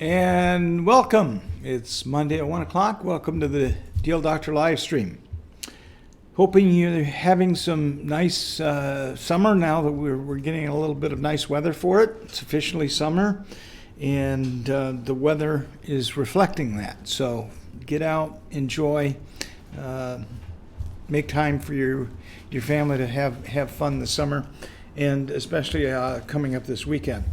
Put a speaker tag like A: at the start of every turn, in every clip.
A: And welcome. It's Monday at 1 o'clock. Welcome to the Deal Doctor live stream. Hoping you're having some nice summer now that we're getting a little bit of nice weather for it. It's officially summer, and the weather is reflecting that. So get out, enjoy, make time for your family to have fun this summer, and especially coming up this weekend.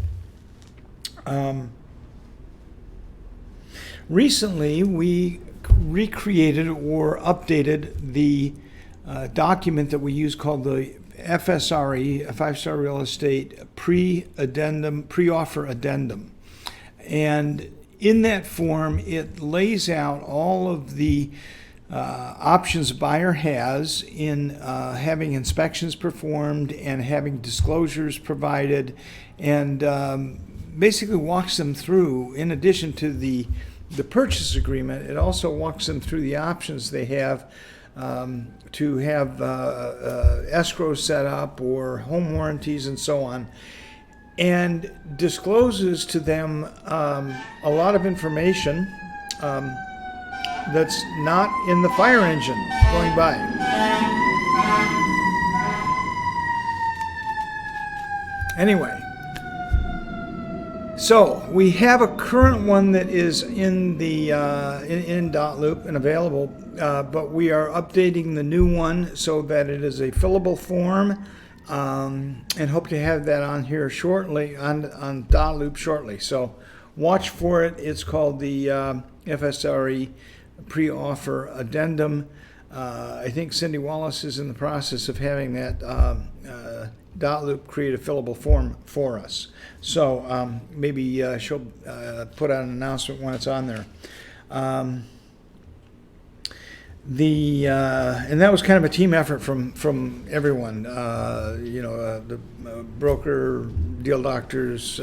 A: Recently, we recreated or updated the document that we use called the FSRE, a five-star real estate pre-offer addendum. And in that form, it lays out all of the options a buyer has in having inspections performed and having disclosures provided, and basically walks them through, in addition to the purchase agreement, it also walks them through the options they have to have escrow set up or home warranties and so on, and discloses to them a lot of information that's not in the fire engine going by. Anyway, so we have a current one that is in the in .loop and available, but we are updating the new one so that it is a fillable form, and hope to have that on here shortly on .loop shortly. So watch for it. It's called the FSRE pre-offer addendum. I think Cindy Wallace is in the process of having that .loop create a fillable form for us. So maybe she'll put out an announcement when it's on there. And that was kind of a team effort from everyone. The broker, deal doctors,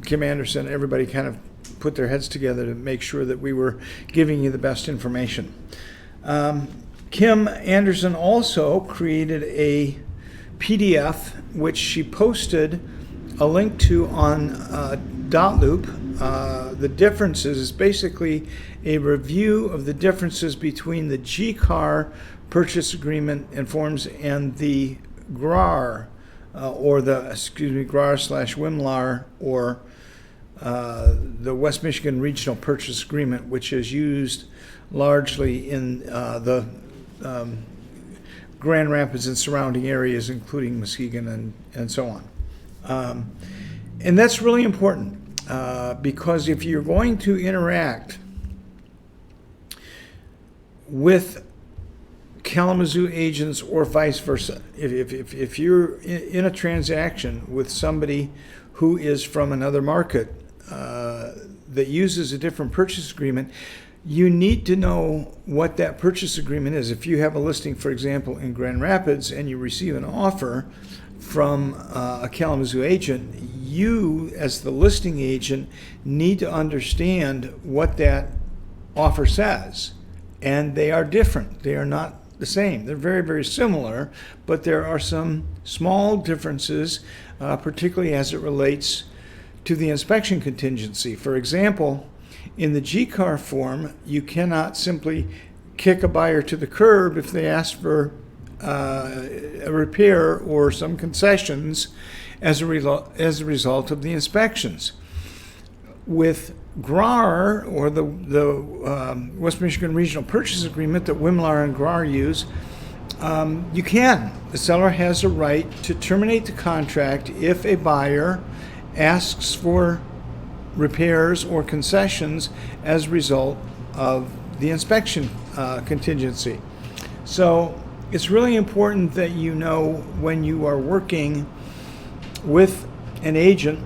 A: Kim Anderson, everybody kind of put their heads together to make sure that we were giving you the best information. Kim Anderson also created a PDF, which she posted a link to on .loop. The differences is basically a review of the differences between the GCAR purchase agreement and forms and the GRAR, GRAR/WMLAR, or the West Michigan Regional Purchase Agreement, which is used largely in the Grand Rapids and surrounding areas, including Muskegon and so on. And that's really important because if you're going to interact with Kalamazoo agents or vice versa, if you're in a transaction with somebody who is from another market that uses a different purchase agreement, you need to know what that purchase agreement is. If you have a listing, for example, in Grand Rapids, and you receive an offer from a Kalamazoo agent, you, as the listing agent, need to understand what that offer says. And they are different. They are not the same. They're very, very similar, but there are some small differences, particularly as it relates to the inspection contingency. For example, in the GCAR form, you cannot simply kick a buyer to the curb if they ask for a repair or some concessions as a result of the inspections. With GRAR, or the West Michigan Regional Purchase Agreement that WMLAR and GRAR use, you can. The seller has a right to terminate the contract if a buyer asks for repairs or concessions as a result of the inspection contingency. So it's really important that you know when you are working with an agent,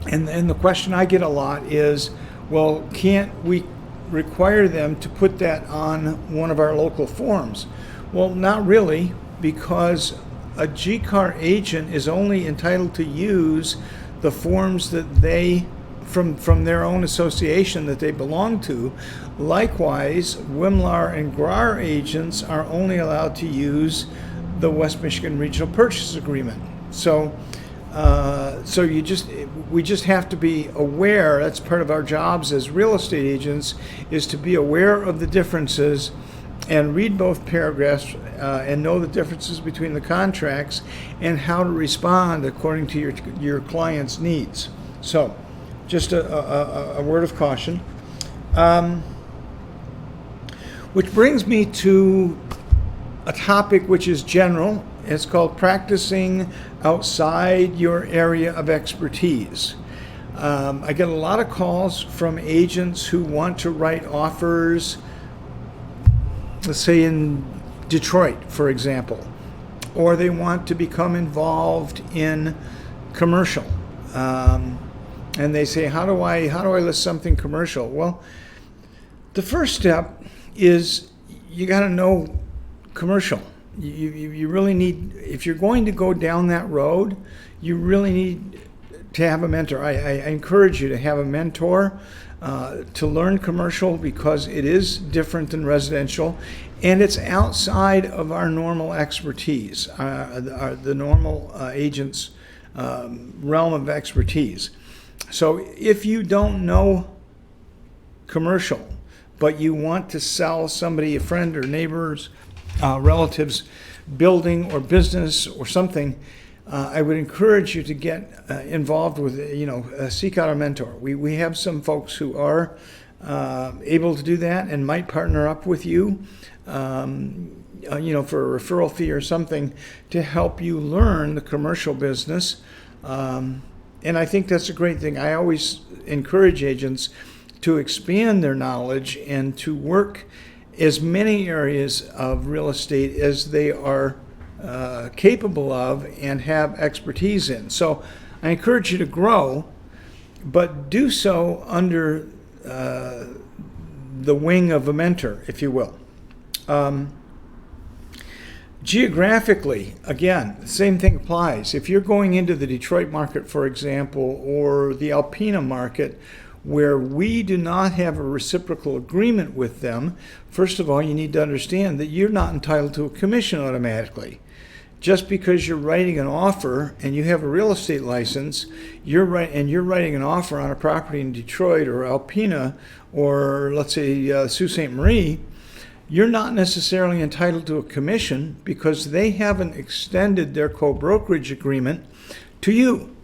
A: and the question I get a lot is, well, can't we require them to put that on one of our local forms? Well, not really, because a GCAR agent is only entitled to use the forms that they from their own association that they belong to. Likewise, WMLAR and GRAR agents are only allowed to use the West Michigan Regional Purchase Agreement. So So we just have to be aware. That's part of our jobs as real estate agents, is to be aware of the differences and read both paragraphs and know the differences between the contracts and how to respond according to your client's needs. So just a word of caution. Which brings me to a topic which is general. It's called practicing outside your area of expertise. I get a lot of calls from agents who want to write offers, let's say in Detroit, for example, or they want to become involved in commercial. And they say, how do I list something commercial? Well, the first step is you got to know commercial. You really need, if you're going to go down that road, you really need to have a mentor. I encourage you to have a mentor to learn commercial, because it is different than residential, and it's outside of our normal expertise, the normal agent's realm of expertise. So if you don't know commercial, but you want to sell somebody, a friend or neighbors, relatives, building or business or something, I would encourage you to get involved with, seek out a mentor. We have some folks who are able to do that and might partner up with you, for a referral fee or something, to help you learn the commercial business. And I think that's a great thing. I always encourage agents to expand their knowledge and to work as many areas of real estate as they are capable of and have expertise in. So I encourage you to grow, but do so under the wing of a mentor, if you will. Geographically, again, the same thing applies. If you're going into the Detroit market, for example, or the Alpena market, where we do not have a reciprocal agreement with them, first of all, you need to understand that you're not entitled to a commission automatically. Just because you're writing an offer and you have a real estate license, you're writing an offer on a property in Detroit or Alpena, or let's say Sault Ste. Marie, you're not necessarily entitled to a commission because they haven't extended their co-brokerage agreement to you.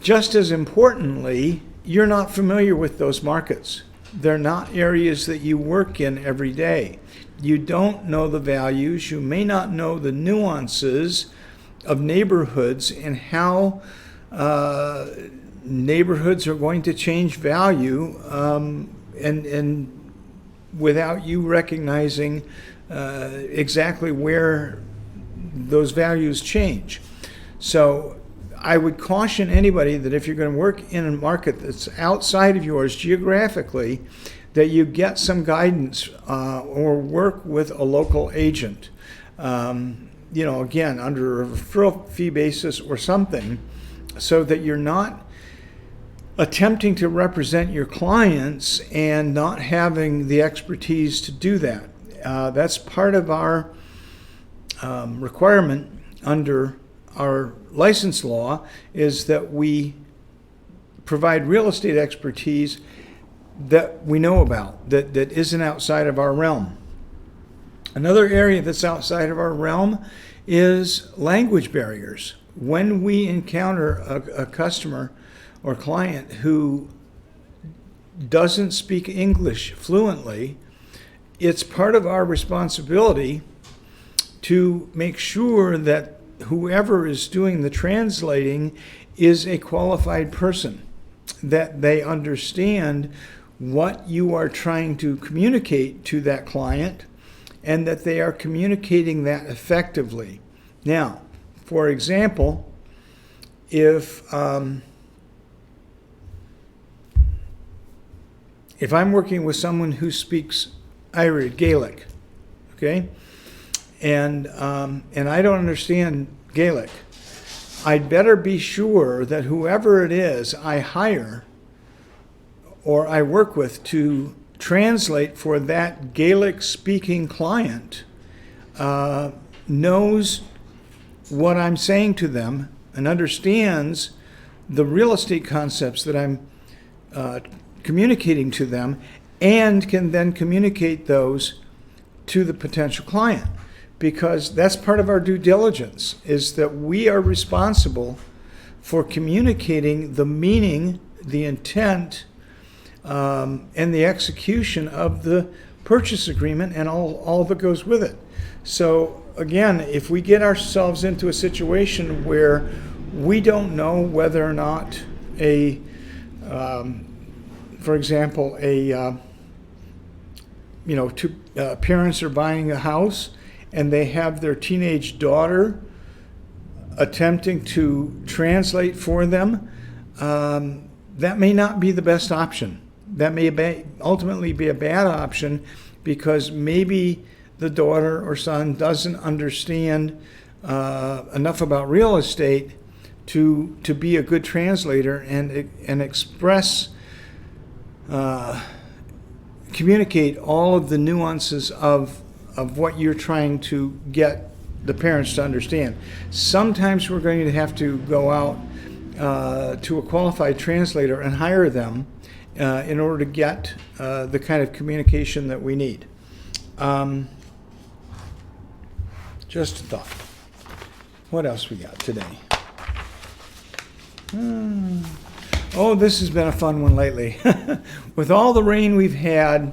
A: Just as importantly, you're not familiar with those markets. They're not areas that you work in every day. You don't know the values. You may not know the nuances of neighborhoods and how neighborhoods are going to change value, and without you recognizing exactly where those values change. So I would caution anybody that if you're going to work in a market that's outside of yours geographically, that you get some guidance or work with a local agent, again, under a referral fee basis or something, so that you're not attempting to represent your clients and not having the expertise to do that. That's part of our requirement under our license law, is that we provide real estate expertise that we know about, that isn't outside of our realm. Another area that's outside of our realm is language barriers. When we encounter a customer or client who doesn't speak English fluently, it's part of our responsibility to make sure that whoever is doing the translating is a qualified person, that they understand what you are trying to communicate to that client, and that they are communicating that effectively. Now, for example, if I'm working with someone who speaks Irish Gaelic, okay, and I don't understand Gaelic, I'd better be sure that whoever it is I hire or I work with to translate for that Gaelic-speaking client knows what I'm saying to them and understands the real estate concepts that I'm communicating to them, and can then communicate those to the potential client. Because that's part of our due diligence, is that we are responsible for communicating the meaning, the intent, and the execution of the purchase agreement and all that goes with it. So again, if we get ourselves into a situation where we don't know whether or not for example, two parents are buying a house and they have their teenage daughter attempting to translate for them, that may not be the best option. That may ultimately be a bad option, because maybe the daughter or son doesn't understand enough about real estate to be a good translator and express, communicate all of the nuances of what you're trying to get the parents to understand. Sometimes we're going to have to go out to a qualified translator and hire them in order to get the kind of communication that we need. Just a thought. What else we got today? Oh, this has been a fun one lately. With all the rain we've had,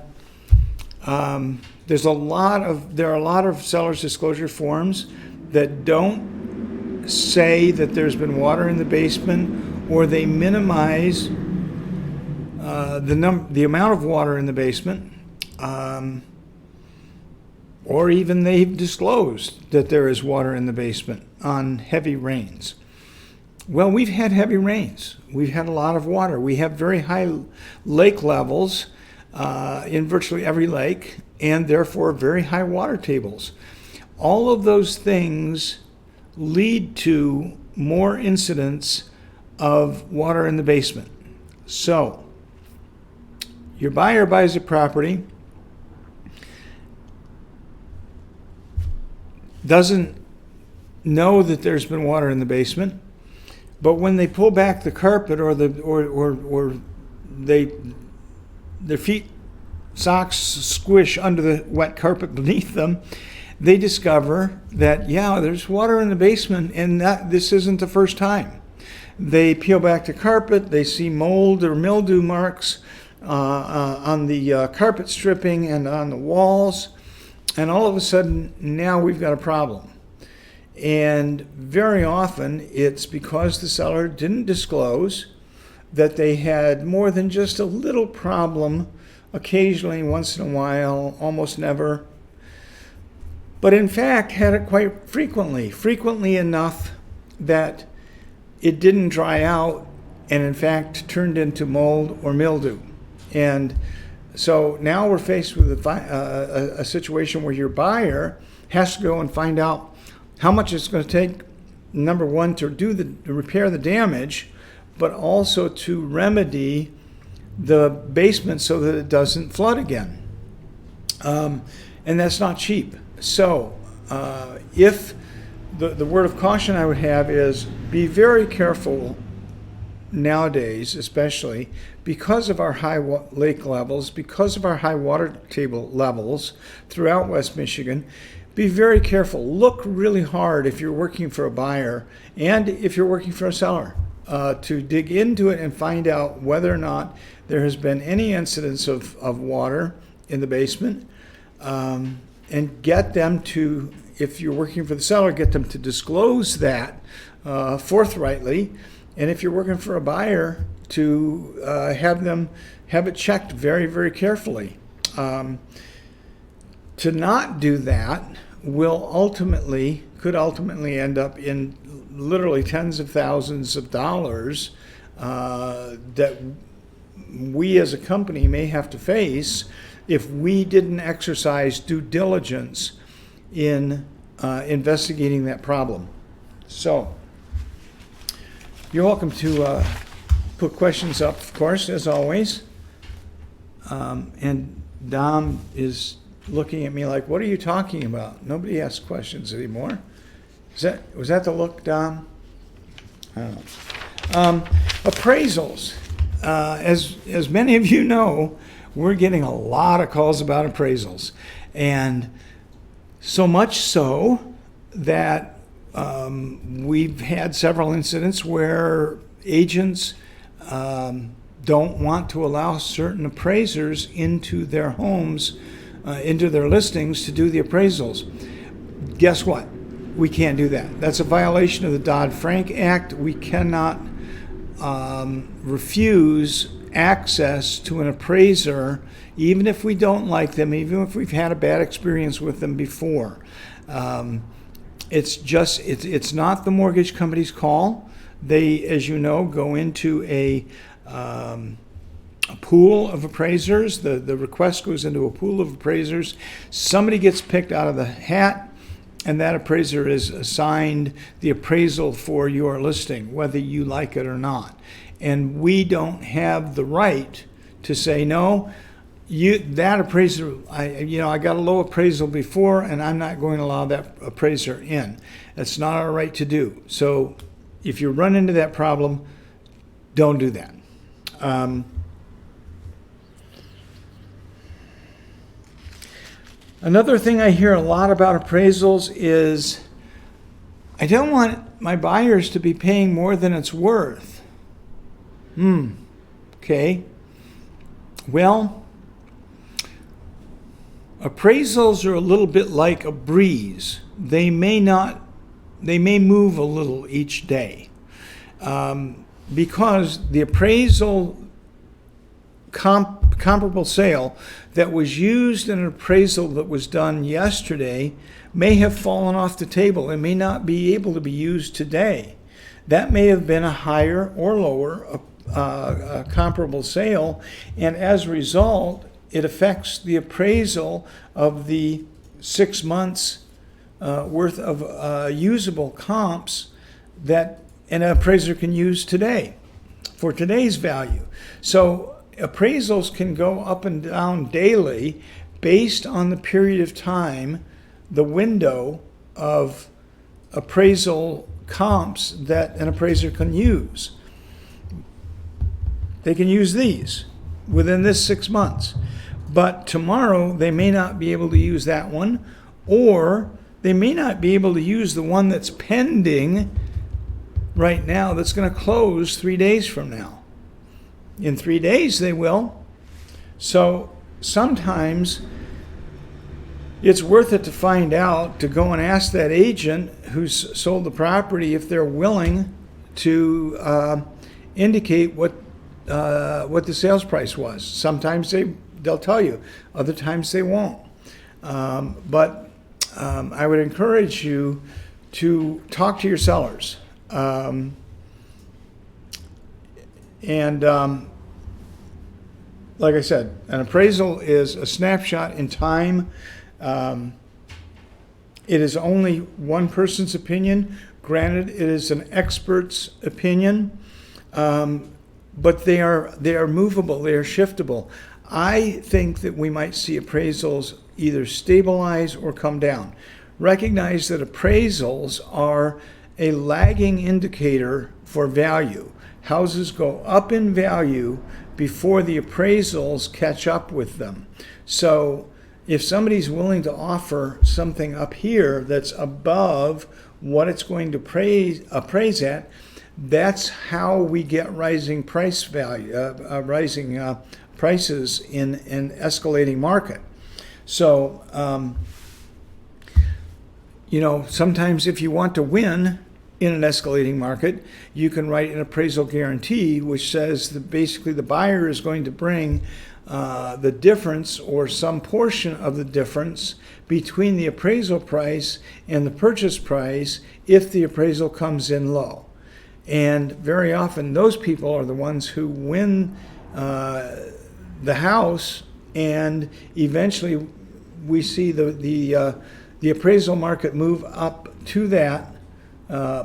A: there are a lot of seller's disclosure forms that don't say that there's been water in the basement, or they minimize the amount of water in the basement, or even they've disclosed that there is water in the basement on heavy rains. Well, we've had heavy rains. We've had a lot of water. We have very high lake levels in virtually every lake, and therefore very high water tables. All of those things lead to more incidents of water in the basement. So, your buyer buys a property, doesn't know that there's been water in the basement, but when they pull back the carpet, or their socks squish under the wet carpet beneath them, they discover that, there's water in the basement, and this isn't the first time. They peel back the carpet, they see mold or mildew marks on the carpet stripping and on the walls, and all of a sudden, now we've got a problem. And very often, it's because the seller didn't disclose that they had more than just a little problem, occasionally, once in a while, almost never, but in fact had it quite frequently enough that it didn't dry out, and in fact turned into mold or mildew. And so now we're faced with a situation where your buyer has to go and find out how much it's going to take, number one, to repair the damage, but also to remedy the basement so that it doesn't flood again. And that's not cheap. So if the word of caution I would have is, be very careful nowadays, especially because of our high lake levels, because of our high water table levels throughout West Michigan. Be very careful. Look really hard if you're working for a buyer and if you're working for a seller to dig into it and find out whether or not there has been any incidents of water in the basement, and get them to, if you're working for the seller, get them to disclose that forthrightly. And if you're working for a buyer, to have it checked very, very carefully. To not do that could ultimately end up in literally tens of thousands of dollars that we as a company may have to face if we didn't exercise due diligence in investigating that problem. So, you're welcome to put questions up, of course, as always. And Dom is looking at me like, what are you talking about? Nobody asks questions anymore. Was that the look, Dom? I don't know. Appraisals. As many of you know, we're getting a lot of calls about appraisals. And so much so that we've had several incidents where agents don't want to allow certain appraisers into their homes, into their listings to do the appraisals. Guess what? We can't do that. That's a violation of the Dodd-Frank Act. We cannot refuse access to an appraiser, even if we don't like them, even if we've had a bad experience with them before. It's not the mortgage company's call. They, as you know, go into a pool of appraisers. The request goes into a pool of appraisers. Somebody gets picked out of the hat, and that appraiser is assigned the appraisal for your listing, whether you like it or not. And we don't have the right to say, no, that appraiser, I got a low appraisal before, and I'm not going to allow that appraiser in. That's not our right to do. So if you run into that problem, don't do that. Another thing I hear a lot about appraisals is, I don't want my buyers to be paying more than it's worth. Okay. Well, appraisals are a little bit like a breeze. They may move a little each day, because the appraisal comparable sale that was used in an appraisal that was done yesterday may have fallen off the table and may not be able to be used today. That may have been a higher or lower comparable sale, and as a result, it affects the appraisal of the 6 months worth of usable comps that an appraiser can use today for today's value. So appraisals can go up and down daily based on the period of time, the window of appraisal comps that an appraiser can use. They can use these within this 6 months. But tomorrow they may not be able to use that one, or they may not be able to use the one that's pending right now that's going to close 3 days from now. In 3 days they will. So sometimes it's worth it to find out, to go and ask that agent who's sold the property if they're willing to indicate what the sales price was. Sometimes they'll tell you, other times they won't. But I would encourage you to talk to your sellers. Like I said, an appraisal is a snapshot in time. It is only one person's opinion. Granted, it is an expert's opinion, but they are movable, they are shiftable. I think that we might see appraisals either stabilize or come down. Recognize that appraisals are a lagging indicator for value. Houses go up in value before the appraisals catch up with them. So if somebody's willing to offer something up here that's above what it's going to appraise at, that's how we get rising price value, rising prices in an escalating market. So, sometimes if you want to win in an escalating market, you can write an appraisal guarantee, which says that basically the buyer is going to bring the difference or some portion of the difference between the appraisal price and the purchase price if the appraisal comes in low. And very often those people are the ones who win the house, and eventually we see the appraisal market move up to that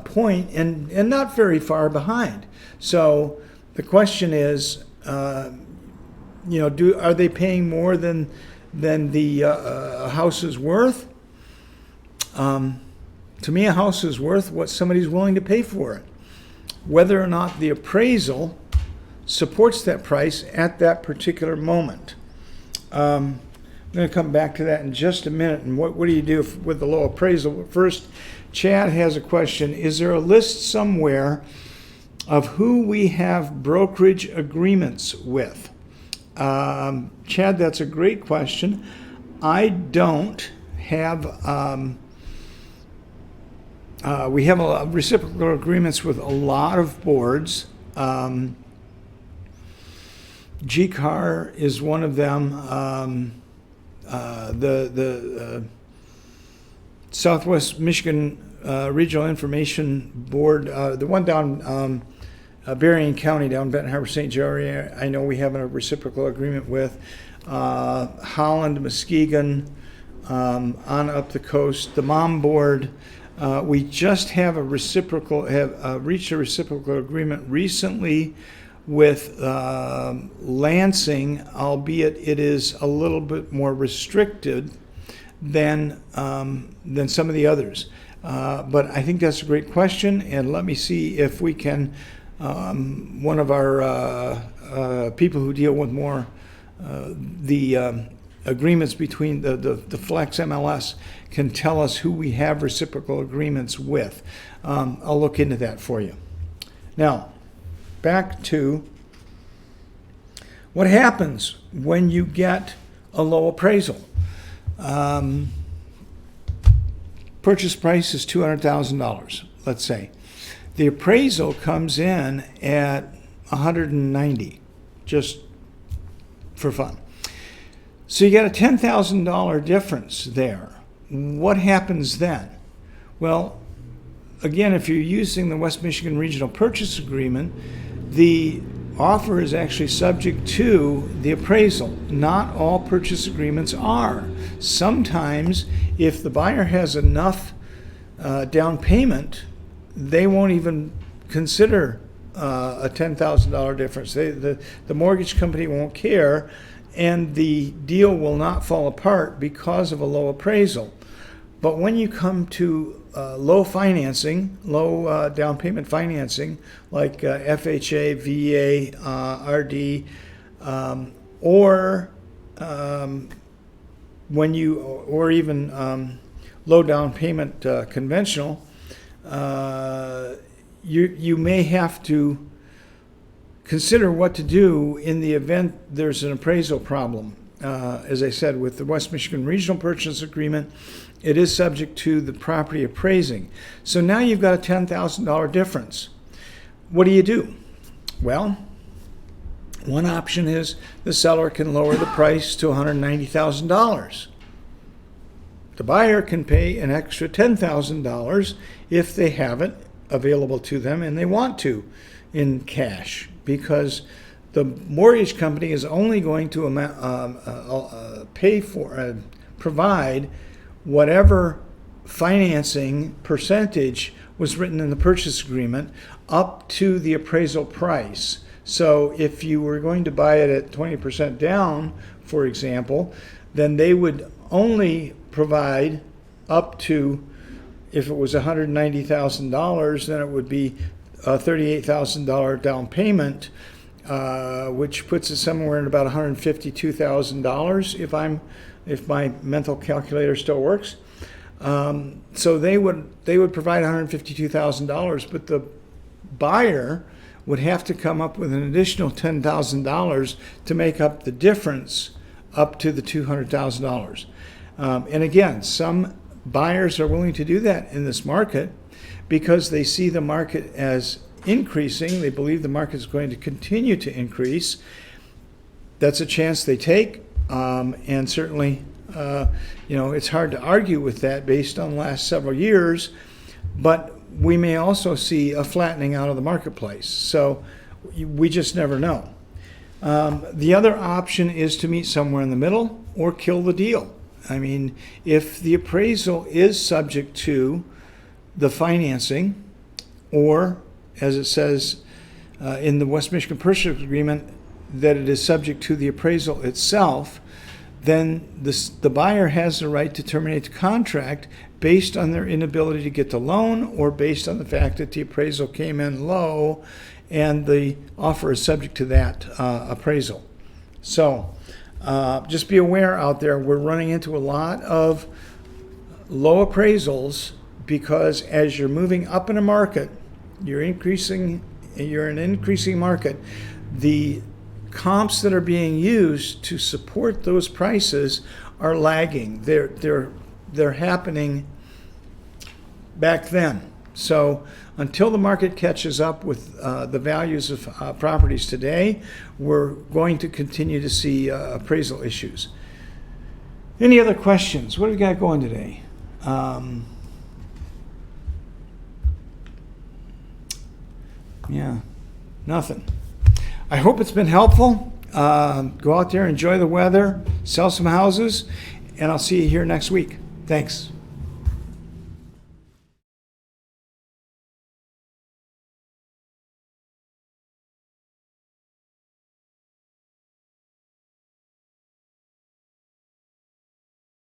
A: point and not very far behind. So the question is, are they paying more than the house is worth? To me, a house is worth what somebody's willing to pay for it. whether or not the appraisal supports that price at that particular moment. I'm going to come back to that in just a minute. And what do you do with the low appraisal? But first, Chad has a question. Is there a list somewhere of who we have brokerage agreements with? Chad, that's a great question. I don't have, we have reciprocal agreements with a lot of boards. GCAR is one of them. The Southwest Michigan Regional Information Board, the one down Berrien County, down Benton Harbor, St. Joe area, I know we have a reciprocal agreement with. Holland, Muskegon, on up the coast. The Mom Board, we just have reached a reciprocal agreement recently with Lansing, albeit it is a little bit more restricted than some of the others. But I think that's a great question, and let me see if we can, one of our people who deal with more the agreements between the Flex MLS can tell us who we have reciprocal agreements with. I'll look into that for you. Now, back to what happens when you get a low appraisal. Purchase price is $200,000, let's say. The appraisal comes in at $190,000, just for fun. So you got a $10,000 difference there. What happens then? Well, again, if you're using the West Michigan Regional Purchase Agreement, the offer is actually subject to the appraisal. Not all purchase agreements are. Sometimes, if the buyer has enough down payment, they won't even consider a $10,000 difference. The mortgage company won't care, and the deal will not fall apart because of a low appraisal. But when you come to low financing, low down payment financing, like FHA, VA, RD, or even low down payment conventional, you may have to consider what to do in the event there's an appraisal problem. As I said, with the West Michigan Regional Purchase Agreement, it is subject to the property appraising. So now you've got a $10,000 difference. What do? Well, one option is the seller can lower the price to $190,000. The buyer can pay an extra $10,000 if they have it available to them and they want to in cash, because the mortgage company is only going to provide whatever financing percentage was written in the purchase agreement up to the appraisal price. So if you were going to buy it at 20% down, for example, then they would only provide up to, if it was $190,000, then it would be a $38,000 down payment, which puts it somewhere in about $152,000 if my mental calculator still works. So they would provide $152,000, but the buyer would have to come up with an additional $10,000 to make up the difference up to the $200,000. And again, some buyers are willing to do that in this market because they see the market as increasing. They believe the market is going to continue to increase. That's a chance they take, and certainly, it's hard to argue with that based on the last several years. But we may also see a flattening out of the marketplace. So we just never know. The other option is to meet somewhere in the middle or kill the deal. I mean, if the appraisal is subject to the financing, or as it says in the West Michigan Purchase Agreement, that it is subject to the appraisal itself, then the buyer has the right to terminate the contract based on their inability to get the loan or based on the fact that the appraisal came in low and the offer is subject to that appraisal. So just be aware out there, we're running into a lot of low appraisals because as you're moving up in a market, you're in an increasing market, the comps that are being used to support those prices are lagging. They're happening back then. So until the market catches up with the values of properties today, we're going to continue to see appraisal issues. Any other questions? What do we got going today? Yeah, nothing. I hope it's been helpful. Go out there, enjoy the weather, sell some houses, and I'll see you here next week. Thanks.